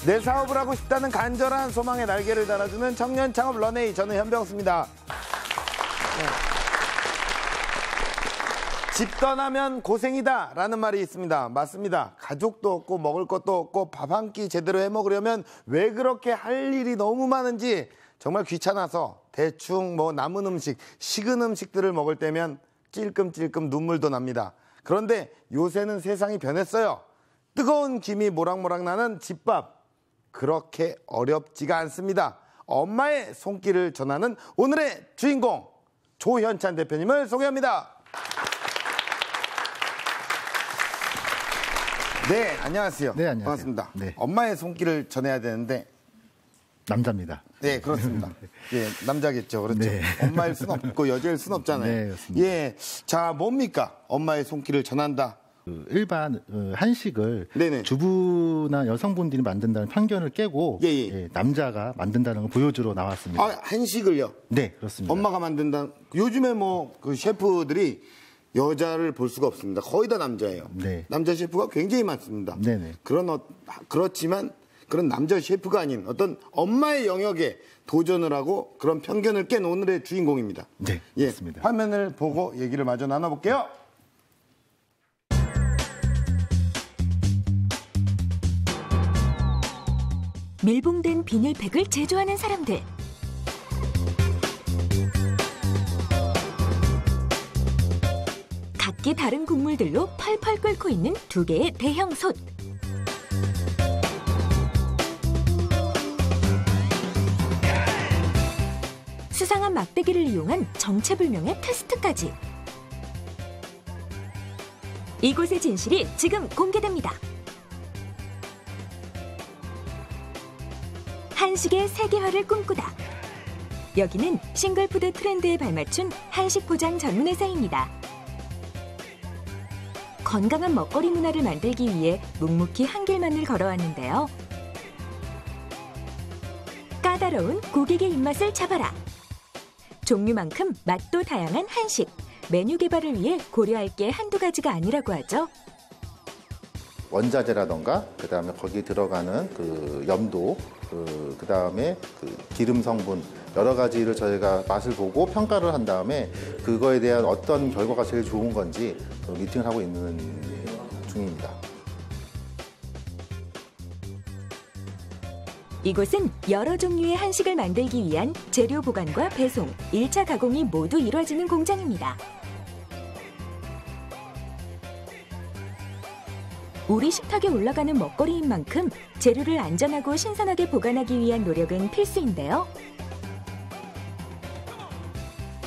내 사업을 하고 싶다는 간절한 소망에 날개를 달아주는 청년 창업 런웨이, 저는 현병수입니다. 집 떠나면 고생이다 라는 말이 있습니다. 맞습니다. 가족도 없고 먹을 것도 없고 밥 한 끼 제대로 해먹으려면 왜 그렇게 할 일이 너무 많은지 정말 귀찮아서 대충 남은 음식, 식은 음식들을 먹을 때면 찔끔찔끔 눈물도 납니다. 그런데 요새는 세상이 변했어요. 뜨거운 김이 모락모락 나는 집밥, 그렇게 어렵지가 않습니다. 엄마의 손길을 전하는 오늘의 주인공, 조현찬 대표님을 소개합니다. 네, 안녕하세요. 네, 안녕하세요. 반갑습니다. 네. 엄마의 손길을 전해야 되는데 남자입니다. 네, 그렇습니다. 예, 남자겠죠. 그렇죠. 네. 엄마일 순 없고 여자일 순 없잖아요. 네, 그렇습니다. 예, 자, 뭡니까? 엄마의 손길을 전한다. 일반 한식을 네네. 주부나 여성분들이 만든다는 편견을 깨고 예. 남자가 만든다는 걸 보여주러 나왔습니다. 아, 한식을요? 네, 그렇습니다. 엄마가 만든다. 요즘에 그 셰프들이 여자를 볼 수가 없습니다. 거의 다 남자예요. 네. 남자 셰프가 굉장히 많습니다. 네네. 그렇지만 그런 남자 셰프가 아닌 어떤 엄마의 영역에 도전을 하고 그런 편견을 깬 오늘의 주인공입니다. 네, 예, 맞습니다. 화면을 보고 얘기를 마저 나눠볼게요. 밀봉된 비닐팩을 제조하는 사람들. 각기 다른 국물들로 펄펄 끓고 있는 두 개의 대형 솥. 수상한 막대기를 이용한 정체불명의 테스트까지. 이곳의 진실이 지금 공개됩니다. 한식의 세계화를 꿈꾸다. 여기는 싱글푸드 트렌드에 발맞춘 한식 포장 전문 회사입니다. 건강한 먹거리 문화를 만들기 위해 묵묵히 한 길만을 걸어왔는데요. 까다로운 고객의 입맛을 잡아라. 종류만큼 맛도 다양한 한식, 메뉴 개발을 위해 고려할 게 한두 가지가 아니라고 하죠. 원자재라던가 그다음에 거기에 들어가는 그 염도, 그다음에 그 기름 성분 여러 가지를 저희가 맛을 보고 평가를 한 다음에 그거에 대한 어떤 결과가 제일 좋은 건지 미팅을 하고 있는 중입니다. 이곳은 여러 종류의 한식을 만들기 위한 재료 보관과 배송, 1차 가공이 모두 이루어지는 공장입니다. 우리 식탁에 올라가는 먹거리인 만큼 재료를 안전하고 신선하게 보관하기 위한 노력은 필수인데요.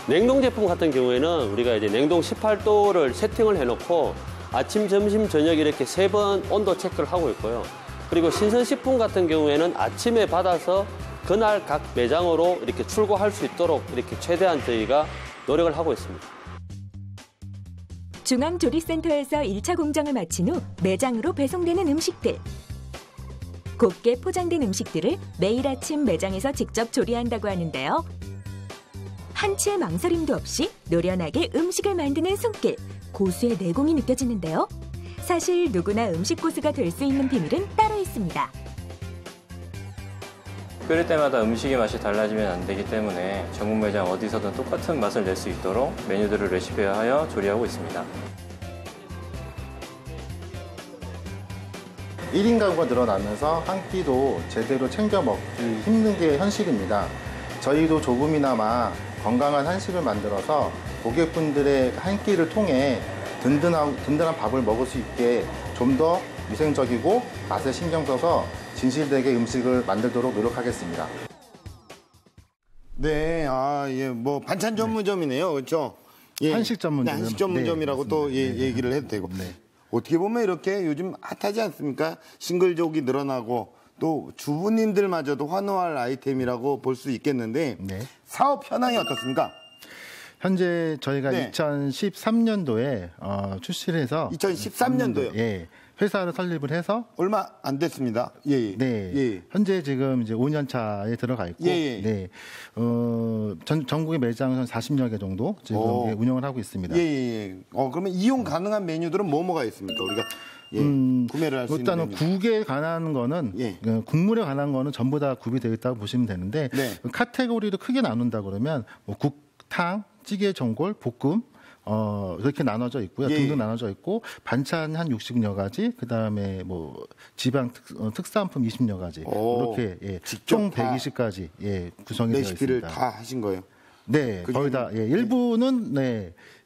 냉동 제품 같은 경우에는 우리가 이제 냉동 18도를 세팅을 해놓고 아침, 점심, 저녁 이렇게 3번 온도 체크를 하고 있고요. 그리고 신선식품 같은 경우에는 아침에 받아서 그날 각 매장으로 이렇게 출고할 수 있도록 이렇게 최대한 저희가 노력을 하고 있습니다. 중앙조리센터에서 1차 공정을 마친 후 매장으로 배송되는 음식들. 곱게 포장된 음식들을 매일 아침 매장에서 직접 조리한다고 하는데요. 한치의 망설임도 없이 노련하게 음식을 만드는 손길, 고수의 내공이 느껴지는데요. 사실 누구나 음식 고수가 될 수 있는 비밀은 따로 있습니다. 끓일 때마다 음식의 맛이 달라지면 안 되기 때문에 전국 매장 어디서든 똑같은 맛을 낼 수 있도록 메뉴들을 레시피화하여 조리하고 있습니다. 1인 가구가 늘어나면서 한 끼도 제대로 챙겨 먹기 힘든 게 현실입니다. 저희도 조금이나마 건강한 한식을 만들어서 고객분들의 한 끼를 통해 든든한 밥을 먹을 수 있게 좀 더 위생적이고 맛에 신경 써서 진실되게 음식을 만들도록 노력하겠습니다. 네, 반찬 전문점이네요, 그렇죠? 예. 한식 전문점. 네, 한식 전문점이라고 네, 또 네. 얘기를 해도 되고. 네. 어떻게 보면 이렇게 요즘 핫하지 않습니까? 싱글족이 늘어나고 또 주부님들마저도 환호할 아이템이라고 볼 수 있겠는데 네. 사업 현황이 어떻습니까? 현재 저희가 네. 2013년도에 출시를 해서 2013년도요? 예, 회사를 설립을 해서 얼마 안 됐습니다. 예. 네. 예. 현재 지금 이제 5년 차에 들어가 있고, 예. 네. 전국의 매장은 40여 개 정도 지금 운영을 하고 있습니다. 예. 그러면 이용 가능한 메뉴들은 뭐가 있습니까? 우리가 예. 구매를 할 수 있는 일단은 메뉴. 국에 관한 거는 예. 국물에 관한 거는 전부 다 구비되어 있다고 보시면 되는데 네. 카테고리를 크게 나눈다 그러면 뭐 국탕, 찌개, 전골, 볶음 그렇게 나눠져 있고요. 예. 등등 나눠져 있고 반찬 한 60여 가지, 그다음에 뭐 지방 특산품 20여 가지 오, 이렇게 예, 직접 총 다 120가지 예, 구성이 되어 레시피를 있습니다. 다 하신 거예요. 네, 거의 다 예,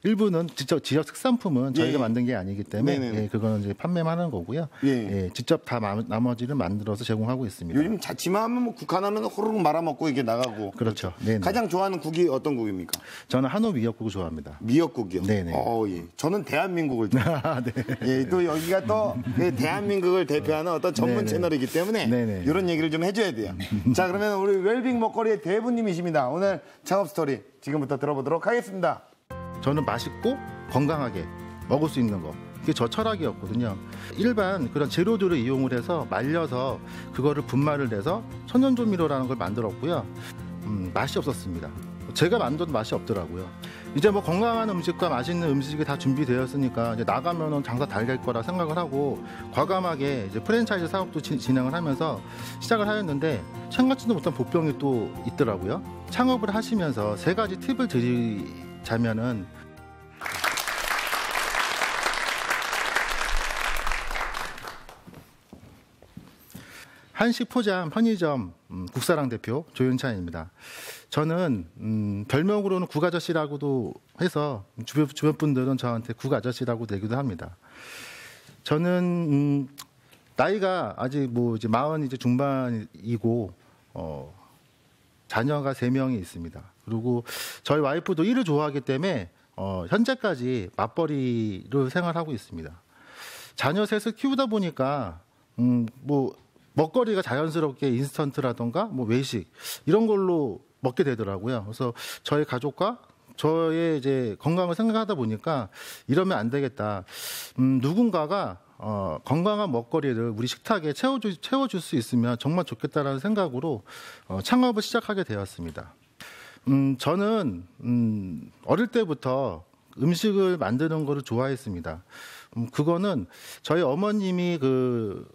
일부는 직접 지역 특산품은 저희가 예. 만든 게 아니기 때문에 네네네. 예, 그거는 이제 판매만 하는 거고요. 예. 예, 직접 다 나머지를 만들어서 제공하고 있습니다. 요즘 자취만 하면 뭐 국 하나면 호로록 말아먹고 이게 나가고. 그렇죠. 네네. 가장 좋아하는 국이 어떤 국입니까? 저는 한우 미역국을 좋아합니다. 미역국이요. 네네. 예. 저는 대한민국을 좋아해요. 네. 예, 또 여기가 또 그 대한민국을 대표하는 어떤 전문 네네. 채널이기 때문에 네네. 이런 얘기를 좀 해줘야 돼요. 자, 그러면 우리 웰빙 먹거리의 대부님이십니다. 오늘 창업 스토리 지금부터 들어보도록 하겠습니다. 저는 맛있고 건강하게 먹을 수 있는 거. 그게 저 철학이었거든요. 일반 그런 재료들을 이용을 해서 말려서 그거를 분말을 내서 천연조미료라는 걸 만들었고요. 맛이 없었습니다. 제가 만든 맛이 없더라고요. 이제 뭐 건강한 음식과 맛있는 음식이 다 준비되었으니까 이제 나가면은 장사 잘 될 거라 생각을 하고 과감하게 이제 프랜차이즈 사업도 진행을 하면서 시작을 하였는데 생각지도 못한 보병이 또 있더라고요. 창업을 하시면서 3가지 팁을 드리자면은 한식 포장 편의점 국사랑 대표 조윤찬입니다. 저는 별명으로는 국아저씨라고도 해서 주변 분들은 저한테 국아저씨라고 되기도 합니다. 저는 나이가 아직 뭐 이제 40 이제 중반이고 자녀가 3명이 있습니다. 그리고 저희 와이프도 일을 좋아하기 때문에 현재까지 맞벌이로 생활하고 있습니다. 자녀 셋을 키우다 보니까 뭐 먹거리가 자연스럽게 인스턴트라던가 뭐 외식 이런 걸로 먹게 되더라고요. 그래서 저희 가족과 저의 이제 건강을 생각하다 보니까 이러면 안 되겠다. 누군가가 건강한 먹거리를 우리 식탁에 채워줄 수 있으면 정말 좋겠다라는 생각으로 창업을 시작하게 되었습니다. 저는 어릴 때부터 음식을 만드는 거를 좋아했습니다. 그거는 저희 어머님이 그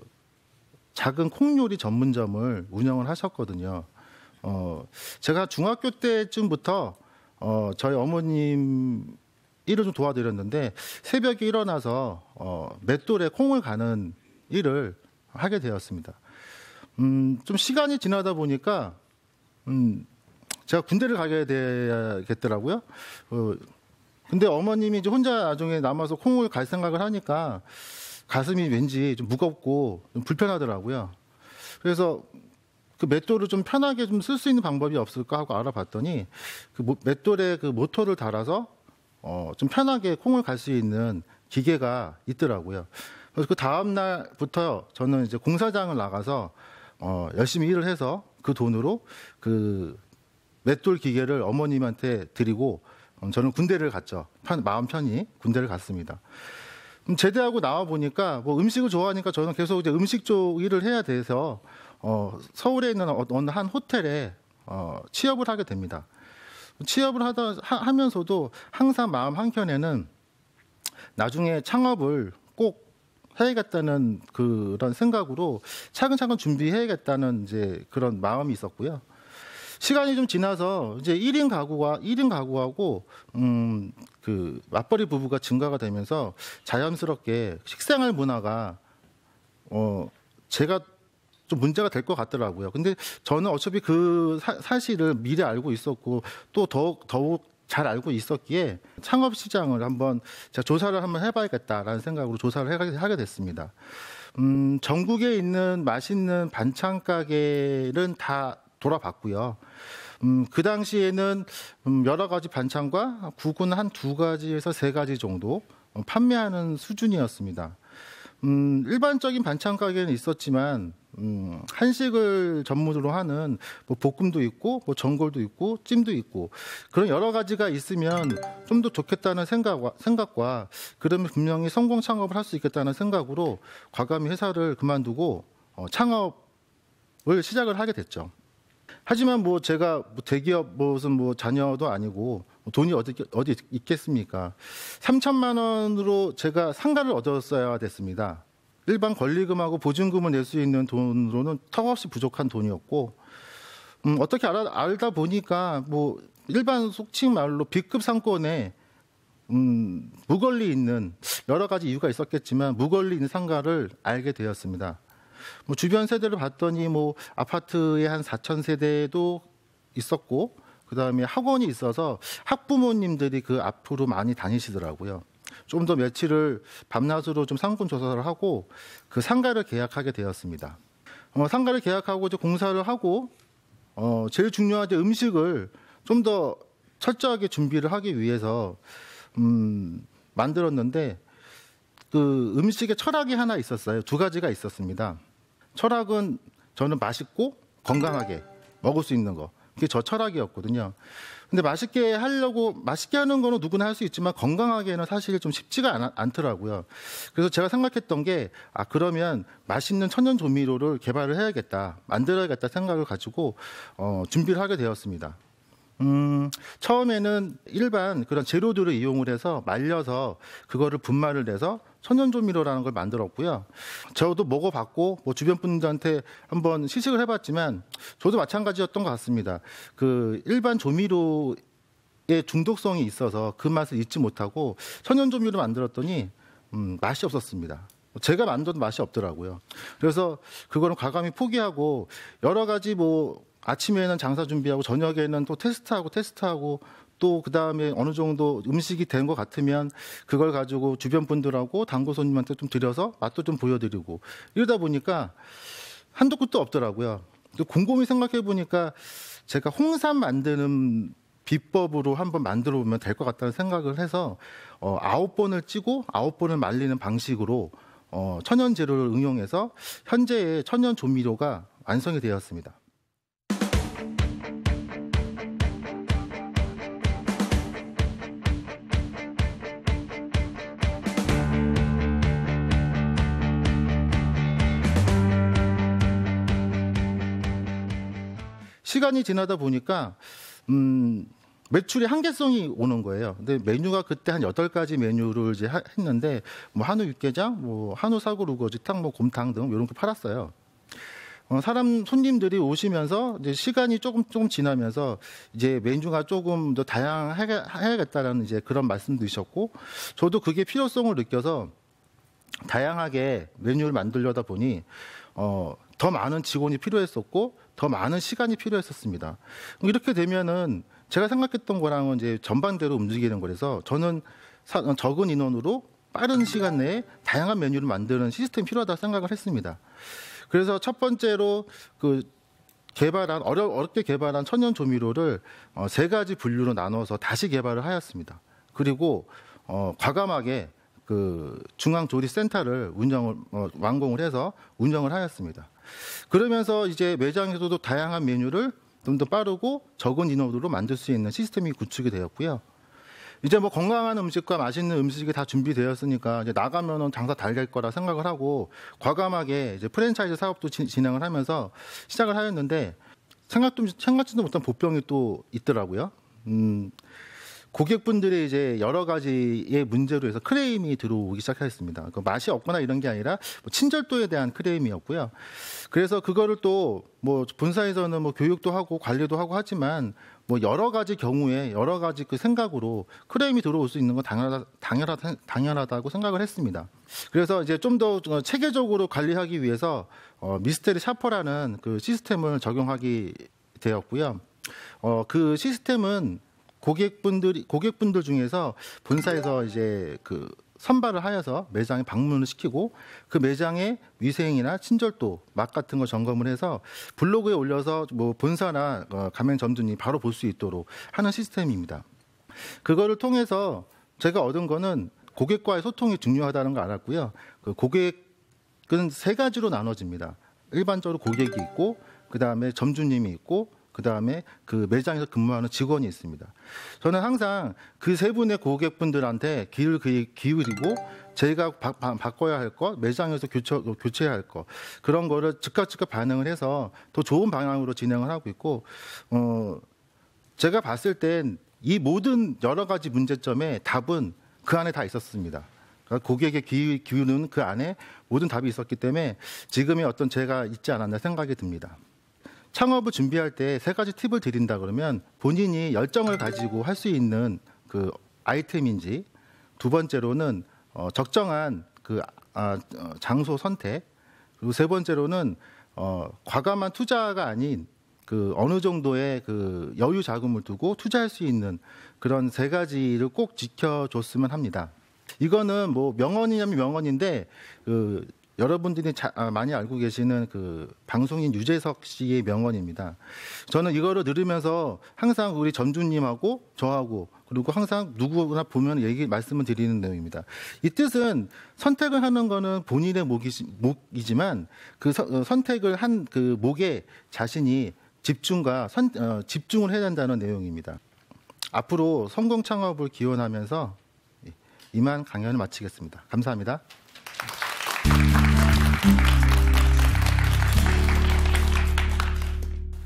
작은 콩요리 전문점을 운영을 하셨거든요. 제가 중학교 때쯤부터 저희 어머님 일을 좀 도와드렸는데 새벽에 일어나서 맷돌에 콩을 가는 일을 하게 되었습니다. 좀 시간이 지나다 보니까 제가 군대를 가게 되겠더라고요. 근데 어머님이 이제 혼자 나중에 남아서 콩을 갈 생각을 하니까 가슴이 왠지 좀 무겁고 좀 불편하더라고요. 그래서 그 맷돌을 좀 편하게 좀 쓸 수 있는 방법이 없을까 하고 알아봤더니 그 맷돌에 그 모터를 달아서 좀 편하게 콩을 갈 수 있는 기계가 있더라고요. 그래서 그 다음 날부터 저는 이제 공사장을 나가서 열심히 일을 해서 그 돈으로 그 맷돌 기계를 어머님한테 드리고 저는 군대를 갔죠. 마음 편히 군대를 갔습니다. 제대하고 나와 보니까 뭐 음식을 좋아하니까 저는 계속 이제 음식 쪽 일을 해야 돼서 서울에 있는 어느 한 호텔에 취업을 하게 됩니다. 취업을 하면서도 항상 마음 한켠에는 나중에 창업을 꼭 해야겠다는 그런 생각으로 차근차근 준비해야겠다는 이제 그런 마음이 있었고요. 시간이 좀 지나서 이제 1인 가구하고 그 맞벌이 부부가 증가가 되면서 자연스럽게 식생활 문화가 제가 좀 문제가 될 것 같더라고요. 근데 저는 어차피 그 사실을 미리 알고 있었고 또 더욱 잘 알고 있었기에 창업 시장을 한번 제가 조사를 한번 해봐야겠다라는 생각으로 조사를 하게 됐습니다. 전국에 있는 맛있는 반찬 가게는 다 돌아봤고요. 그 당시에는 여러 가지 반찬과 국은 한 2가지에서 3가지 정도 판매하는 수준이었습니다. 일반적인 반찬 가게는 있었지만 한식을 전문으로 하는 뭐 볶음도 있고 뭐 전골도 있고 찜도 있고 그런 여러 가지가 있으면 좀 더 좋겠다는 생각과 그러면 분명히 성공 창업을 할 수 있겠다는 생각으로 과감히 회사를 그만두고 창업을 시작을 하게 됐죠. 하지만 뭐 제가 뭐 대기업 무슨 뭐 자녀도 아니고 돈이 어디 있겠습니까? 3천만 원으로 제가 상가를 얻었어야 됐습니다. 일반 권리금하고 보증금을 낼 수 있는 돈으로는 턱없이 부족한 돈이었고 어떻게 알다 보니까 뭐 일반 속칭 말로 B급 상권에 무권리 있는 여러 가지 이유가 있었겠지만 무권리 있는 상가를 알게 되었습니다. 뭐 주변 세대를 봤더니 뭐 아파트에 한 4,000세대도 있었고 그다음에 학원이 있어서 학부모님들이 그 앞으로 많이 다니시더라고요. 좀 더 며칠을 밤낮으로 좀 상권 조사를 하고 그 상가를 계약하게 되었습니다. 상가를 계약하고 이제 공사를 하고 제일 중요한 음식을 좀 더 철저하게 준비를 하기 위해서 만들었는데 그 음식의 철학이 하나 있었어요. 두 가지가 있었습니다. 철학은 저는 맛있고 건강하게 먹을 수 있는 거. 그게 저 철학이었거든요. 근데 맛있게 하는 거는 누구나 할 수 있지만 건강하게는 사실 좀 쉽지가 않더라고요. 그래서 제가 생각했던 게 그러면 맛있는 천연 조미료를 개발을 해야겠다, 만들어야겠다 생각을 가지고 준비를 하게 되었습니다. 처음에는 일반 그런 재료들을 이용을 해서 말려서 그거를 분말을 내서 천연조미료라는 걸 만들었고요. 저도 먹어봤고 뭐 주변 분들한테 한번 시식을 해봤지만 저도 마찬가지였던 것 같습니다. 그 일반 조미료의 중독성이 있어서 그 맛을 잊지 못하고 천연조미료를 만들었더니 맛이 없었습니다. 제가 만든 맛이 없더라고요. 그래서 그거는 과감히 포기하고 여러 가지 뭐 아침에는 장사 준비하고 저녁에는 또 테스트하고 또 그다음에 어느 정도 음식이 된 것 같으면 그걸 가지고 주변 분들하고 단골 손님한테 좀 드려서 맛도 좀 보여드리고 이러다 보니까 한도 끝도 없더라고요. 곰곰이 생각해 보니까 제가 홍삼 만드는 비법으로 한번 만들어 보면 될 것 같다는 생각을 해서 9번을 찌고 9번을 말리는 방식으로 천연 재료를 응용해서 현재의 천연 조미료가 완성이 되었습니다. 시간이 지나다 보니까 매출의 한계성이 오는 거예요. 근데 메뉴가 그때 한 8가지 메뉴를 이제 했는데 뭐 한우 육개장, 뭐 한우 사골 우거지탕, 뭐 곰탕 등 이런 거 팔았어요. 손님들이 오시면서 이제 시간이 조금 지나면서 이제 메뉴가 조금 더 다양해야겠다라는 이제 그런 말씀도 주셨고 저도 그게 필요성을 느껴서 다양하게 메뉴를 만들려다 보니 더 많은 직원이 필요했었고 더 많은 시간이 필요했었습니다. 이렇게 되면은 제가 생각했던 거랑은 이제 전반대로 움직이는 거라서 저는 적은 인원으로 빠른 시간 내에 다양한 메뉴를 만드는 시스템이 필요하다 생각을 했습니다. 그래서 첫 번째로 그 어렵게 개발한 천연 조미료를 3가지 분류로 나눠서 다시 개발을 하였습니다. 그리고 과감하게 그 중앙조리센터를 완공을 해서 운영을 하였습니다. 그러면서 이제 매장에서도 다양한 메뉴를 좀 더 빠르고 적은 인원으로 만들 수 있는 시스템이 구축이 되었고요. 이제 뭐 건강한 음식과 맛있는 음식이 다 준비되었으니까 이제 나가면은 장사 잘 될 거라 생각을 하고 과감하게 이제 프랜차이즈 사업도 진행을 하면서 시작을 하였는데 생각지도 못한 보병이 또 있더라고요. 고객분들이 이제 여러 가지의 문제로 해서 크레임이 들어오기 시작했습니다. 그 맛이 없거나 이런 게 아니라 뭐 친절도에 대한 크레임이었고요. 그래서 그거를 또 뭐 본사에서는 뭐 교육도 하고 관리도 하고 하지만 뭐 여러 가지 경우에 여러 가지 그 생각으로 크레임이 들어올 수 있는 건 당연하다고 생각을 했습니다. 그래서 이제 좀 더 체계적으로 관리하기 위해서 미스테리 샤퍼라는 그 시스템을 적용하게 되었고요. 그 시스템은 고객분들 중에서 본사에서 이제 그 선발을 하여서 매장에 방문을 시키고 그 매장의 위생이나 친절도, 맛 같은 거 점검을 해서 블로그에 올려서 뭐 본사나 가맹점주님이 바로 볼 수 있도록 하는 시스템입니다. 그거를 통해서 제가 얻은 거는 고객과의 소통이 중요하다는 걸 알았고요. 그 고객은 3가지로 나눠집니다. 일반적으로 고객이 있고 그다음에 점주님이 있고 그다음에 그 매장에서 근무하는 직원이 있습니다. 저는 항상 그 3분의 고객분들한테 귀를 기울이고 저희가 바꿔야 할 것, 매장에서 교체해야 할 것 그런 거를 즉각 반응을 해서 더 좋은 방향으로 진행을 하고 있고 제가 봤을 땐 이 모든 여러 가지 문제점의 답은 그 안에 다 있었습니다. 그러니까 고객의 기운은 그 안에 모든 답이 있었기 때문에 지금의 어떤 죄가 있지 않았나 생각이 듭니다. 창업을 준비할 때 3가지 팁을 드린다 그러면 본인이 열정을 가지고 할 수 있는 그 아이템인지, 두 번째로는 적정한 그 장소 선택, 그리고 세 번째로는 과감한 투자가 아닌 그 어느 정도의 그 여유 자금을 두고 투자할 수 있는 그런 3가지를 꼭 지켜줬으면 합니다. 이거는 뭐 명언이냐면 명언인데 그 여러분들이 많이 알고 계시는 그 방송인 유재석 씨의 명언입니다. 저는 이거를 들으면서 항상 우리 점주님하고 저하고 그리고 항상 누구나 보면 말씀을 드리는 내용입니다. 이 뜻은 선택을 하는 거는 본인의 목이지만 그 선택을 한 그 목에 자신이 집중을 해야 된다는 내용입니다. 앞으로 성공 창업을 기원하면서 이만 강연을 마치겠습니다. 감사합니다.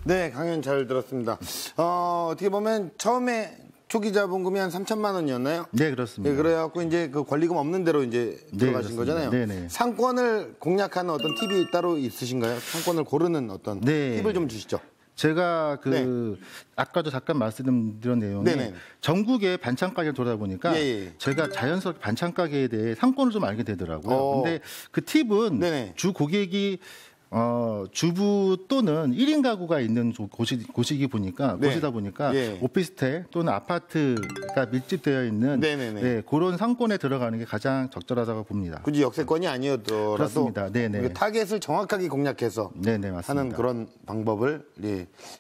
네, 강연 잘 들었습니다. 어떻게 보면 처음에 초기 자본금이 한 3천만 원이었나요? 네, 그렇습니다. 네, 그래갖고 이제 그 권리금 없는 대로 이제 들어가신 거잖아요. 네네. 상권을 공략하는 어떤 팁이 따로 있으신가요? 상권을 고르는 어떤 팁을 좀 주시죠. 제가 아까도 잠깐 말씀드린 내용이 네네. 전국의 반찬 가게를 돌아보니까 제가 자연스럽게 반찬 가게에 대해 상권을 좀 알게 되더라고요. 근데 그 팁은 네네. 주 고객이 주부 또는 1인 가구가 있는 곳이다 보니까 오피스텔 또는 아파트가 밀집되어 있는 그런 상권에 들어가는 게 가장 적절하다고 봅니다. 굳이 역세권이 아니어도 그렇습니다. 네네. 타겟을 정확하게 공략해서 네네, 맞습니다. 하는 그런 방법을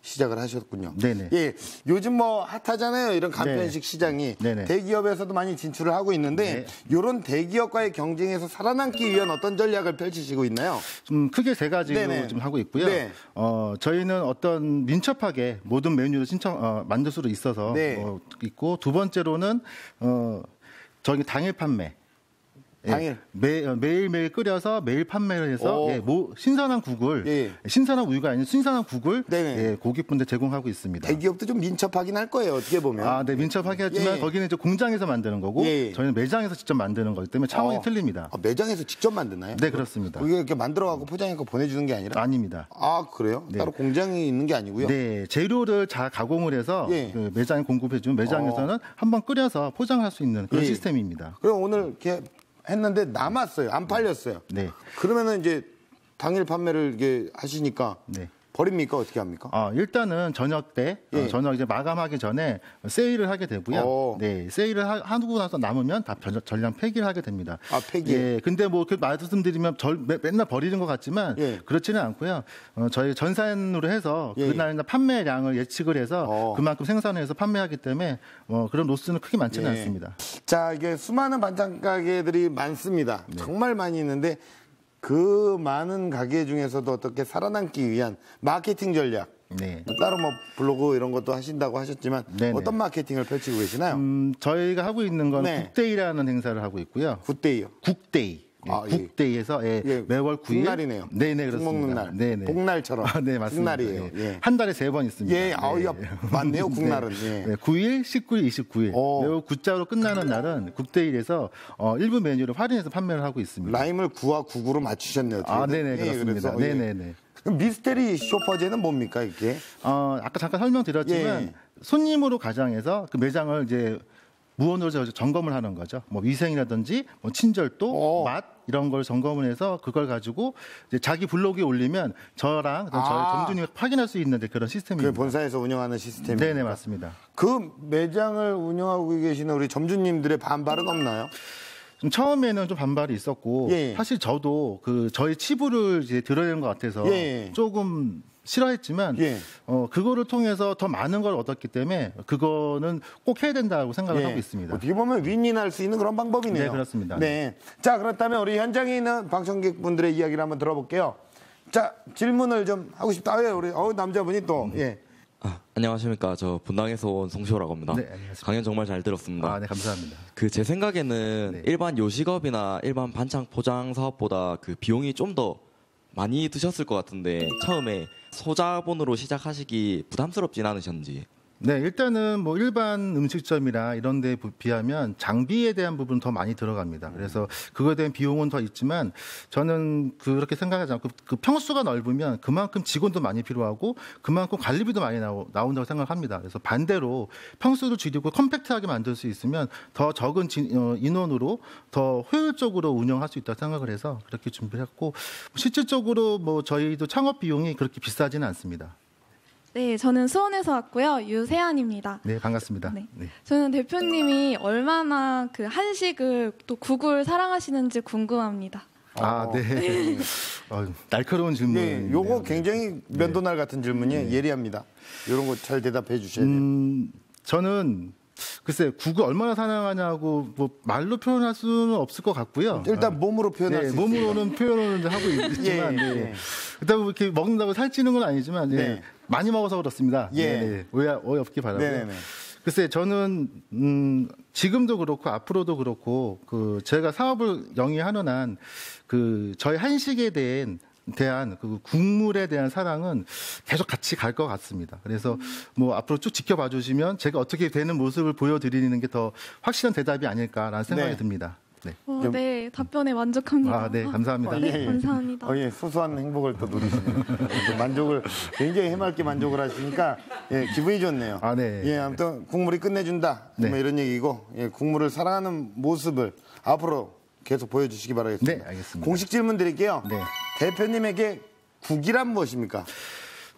시작을 하셨군요. 네네. 예, 요즘 뭐 핫하잖아요. 이런 간편식 시장이 네네. 대기업에서도 많이 진출을 하고 있는데 이런 대기업과의 경쟁에서 살아남기 위한 어떤 전략을 펼치시고 있나요? 좀 크게 3가지로 네네. 좀 하고 있고요. 네. 저희는 어떤 민첩하게 모든 메뉴를 만들 수 있어서 있고, 두 번째로는 저희 당일 판매. 당일 매일매일 끓여서 매일 판매를 해서 신선한 국을 신선한 우유가 아닌 신선한 국을 고객분들 제공하고 있습니다. 대기업도 좀 민첩하긴 할 거예요. 어떻게 보면. 네, 민첩하게 하지만 거기는 이제 공장에서 만드는 거고 저희는 매장에서 직접 만드는 거기 때문에 차원이 틀립니다. 매장에서 직접 만드나요? 네, 그렇습니다. 그게 이렇게 만들어갖고 포장해서 보내주는 게 아니라? 아닙니다. 그래요? 따로 공장이 있는 게 아니고요? 네, 재료를 잘 가공을 해서 그 매장에 공급해주면 매장에서는 한번 끓여서 포장할 수 있는 그런 시스템입니다. 그럼 오늘 이렇게 했는데 남았어요. 안 팔렸어요. 네. 그러면은 이제 당일 판매를 이게 하시니까 버립니까? 어떻게 합니까? 일단은 저녁 때, 저녁 이제 마감하기 전에 세일을 하게 되고요. 네, 세일을 하고 나서 남으면 다 전량 폐기를 하게 됩니다. 폐기. 예, 근데 뭐 말씀드리면 맨날 버리는 것 같지만 그렇지는 않고요. 저희 전산으로 해서 그날 판매량을 예측을 해서 그만큼 생산해서 판매하기 때문에 그런 로스는 크게 많지는 않습니다. 자, 이게 수많은 반찬 가게들이 많습니다. 정말 많이 있는데 그 많은 가게 중에서도 어떻게 살아남기 위한 마케팅 전략, 따로 뭐 블로그 이런 것도 하신다고 하셨지만 어떤 마케팅을 펼치고 계시나요? 저희가 하고 있는 건 국데이라는 행사를 하고 있고요. 굿데이요? 국데이. 국데이에서 매월 9일. 국날이네요. 네네, 그렇습니다. 먹는 날. 네네. 복날처럼. 네, 맞습니다. 국날이에요. 한 달에 3번 있습니다. 맞네요, 국날은. 9일, 19일, 29일. 매월 9자로 끝나는 날은 국데이에서 일부 메뉴를 할인해서 판매를 하고 있습니다. 라임을 9와 99로 맞추셨네요. 네네, 그렇습니다. 네네네. 그럼 미스테리 쇼퍼제는 뭡니까, 이게? 아까 잠깐 설명드렸지만 손님으로 가장해서 그 매장을 이제 무언으로 점검을 하는 거죠. 뭐 위생이라든지 뭐 친절도, 맛 이런 걸 점검을 해서 그걸 가지고 이제 자기 블로그에 올리면 저랑 저희 점주님이 확인할 수 있는 그런 시스템입니다. 그 본사에서 운영하는 시스템입니다. 네네, 맞습니다. 그 매장을 운영하고 계시는 우리 점주님들의 반발은 없나요? 좀 처음에는 좀 반발이 있었고 사실 저도 저희 치부를 이제 드러내는 것 같아서 조금 싫어했지만 그거를 통해서 더 많은 걸 얻었기 때문에 그거는 꼭 해야 된다고 생각을 하고 있습니다. 어떻게 보면 윈윈할 수 있는 그런 방법이네요. 네, 그렇습니다. 네. 자, 그렇다면 우리 현장에 있는 방청객분들의 이야기를 한번 들어볼게요. 자, 질문을 좀 하고 싶다. 우리 남자분이 또 안녕하십니까. 저 분당에서 온 송시호라고 합니다. 네, 안녕하십니까. 강연 정말 잘 들었습니다. 네, 감사합니다. 제 생각에는 일반 요식업이나 일반 반찬 포장 사업보다 그 비용이 좀 더 많이 드셨을 것 같은데 처음에 소자본으로 시작하시기 부담스럽진 않으셨는지. 네, 일단은 뭐 일반 음식점이나 이런 데에 비하면 장비에 대한 부분은 더 많이 들어갑니다. 그래서 그거에 대한 비용은 더 있지만 저는 그렇게 생각하지 않고 그 평수가 넓으면 그만큼 직원도 많이 필요하고 그만큼 관리비도 많이 나온다고 생각합니다. 그래서 반대로 평수를 줄이고 컴팩트하게 만들 수 있으면 더 적은 인원으로 더 효율적으로 운영할 수 있다고 생각을 해서 그렇게 준비를 했고 실질적으로 뭐 저희도 창업 비용이 그렇게 비싸지는 않습니다. 네, 저는 수원에서 왔고요. 유세안입니다. 네, 반갑습니다. 네. 네. 저는 대표님이 얼마나 그 한식을 또 국을 사랑하시는지 궁금합니다. 아, 네. 날카로운 질문. 네, 요거 굉장히 면도날 같은 질문이 예리합니다. 이런 거 잘 대답해 주셔야 돼요. 저는 글쎄 국을 얼마나 사랑하냐고 뭐 말로 표현할 수는 없을 것 같고요. 일단 몸으로 표현할 수 있어요. 몸으로는 표현을 하고 있지만 예. 일단 이렇게 먹는다고 살찌는 건 아니지만 네. 많이 먹어서 그렇습니다. 예. 오해 없기 바라고요. 네네네. 글쎄 저는 지금도 그렇고 앞으로도 그렇고 그 제가 사업을 영위하는 한 그 저희 한식에 대한 그 국물에 대한 사랑은 계속 같이 갈 것 같습니다. 그래서 뭐 앞으로 쭉 지켜봐 주시면 제가 어떻게 되는 모습을 보여드리는 게 더 확실한 대답이 아닐까라는 생각이 네. 듭니다. 네. 네, 답변에 만족합니다. 아, 네, 감사합니다. 네, 감사합니다. 예, 소소한 행복을 또 누리시네요. 또 만족을 굉장히 해맑게 만족을 하시니까 예, 기분이 좋네요. 아, 네. 예, 아무튼 국물이 끝내준다. 네. 뭐 이런 얘기고 예, 국물을 사랑하는 모습을 앞으로 계속 보여주시기 바라겠습니다. 네, 알겠습니다. 공식 질문 드릴게요. 네. 대표님에게 국이란 무엇입니까?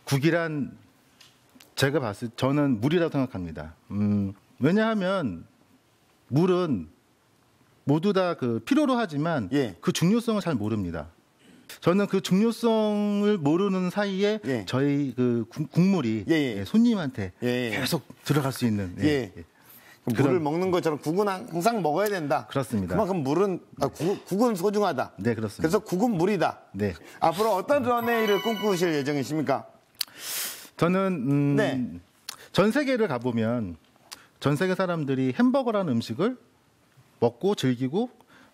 국이란 제가 봤을 때 저는 물이라고 생각합니다. 왜냐하면 물은 모두 다 그 필요로 하지만 예. 그 중요성을 잘 모릅니다. 저는 그 중요성을 모르는 사이에 예. 저희 그 국물이 예. 손님한테 예. 계속 들어갈 수 있는 예. 물을 먹는 것처럼 국은 항상 먹어야 된다. 그렇습니다. 그만큼 물은 국은 소중하다. 네, 그렇습니다. 그래서 국은 물이다. 네. 앞으로 어떤 런웨이를 꿈꾸실 예정이십니까? 저는 네. 전 세계를 가보면 전 세계 사람들이 햄버거라는 음식을 먹고 즐기고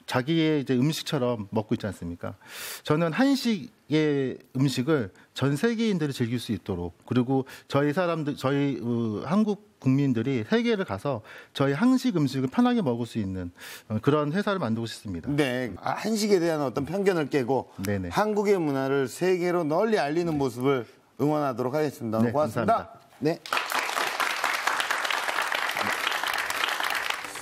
자기의 이제 음식처럼 먹고 있지 않습니까? 저는 한식의 음식을 전 세계인들이 즐길 수 있도록 그리고 저희 한국 국민들이 세계를 가서 저희 한식 음식을 편하게 먹을 수 있는 그런 회사를 만들고 싶습니다. 네, 한식에 대한 어떤 편견을 깨고 네네. 한국의 문화를 세계로 널리 알리는 모습을 응원하도록 하겠습니다. 네, 고맙습니다. 감사합니다. 네.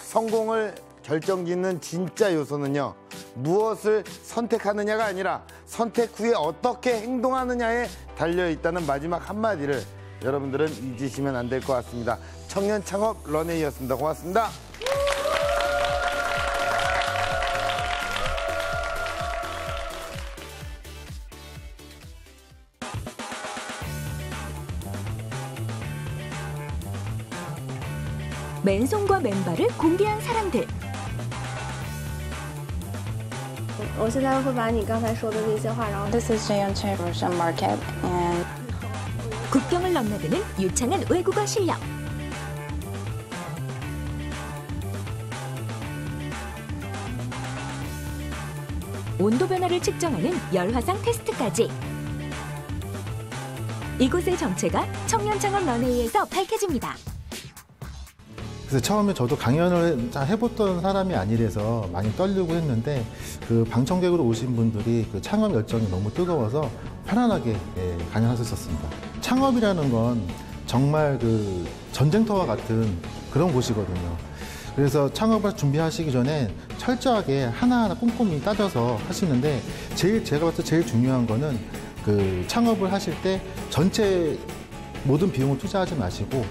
성공을 결정짓는 진짜 요소는요, 무엇을 선택하느냐가 아니라 선택 후에 어떻게 행동하느냐에 달려있다는 마지막 한마디를 여러분들은 잊으시면 안 될 것 같습니다. 청년 창업 런웨이였습니다. 고맙습니다. 맨손과 맨발을 공개한 사람들. 我现在会把你刚才说的那些话，然后 This is Jaeyeon Choi from Market and 국경을 넘나드는 유창한 외국어 실력. 온도 변화를 측정하는 열화상 테스트까지. 이곳의 정체가 청년 창업 런웨이에서 밝혀집니다. 그래서 처음에 저도 강연을 잘 해봤던 사람이 아니라서 많이 떨리고 했는데 그 방청객으로 오신 분들이 그 창업 열정이 너무 뜨거워서 편안하게 강연할 수 있었습니다. 창업이라는 건 정말 그 전쟁터와 같은 그런 곳이거든요. 그래서 창업을 준비하시기 전에 철저하게 하나하나 꼼꼼히 따져서 하시는데 제가 봤을 때 제일 중요한 거는 그 창업을 하실 때 전체 모든 비용을 투자하지 마시고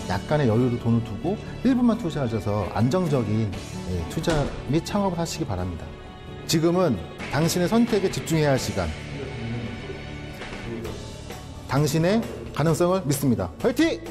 약간의 여유로 돈을 두고 일부만 투자하셔서 안정적인 투자 및 창업을 하시기 바랍니다. 지금은 당신의 선택에 집중해야 할 시간. 당신의 가능성을 믿습니다. 화이팅!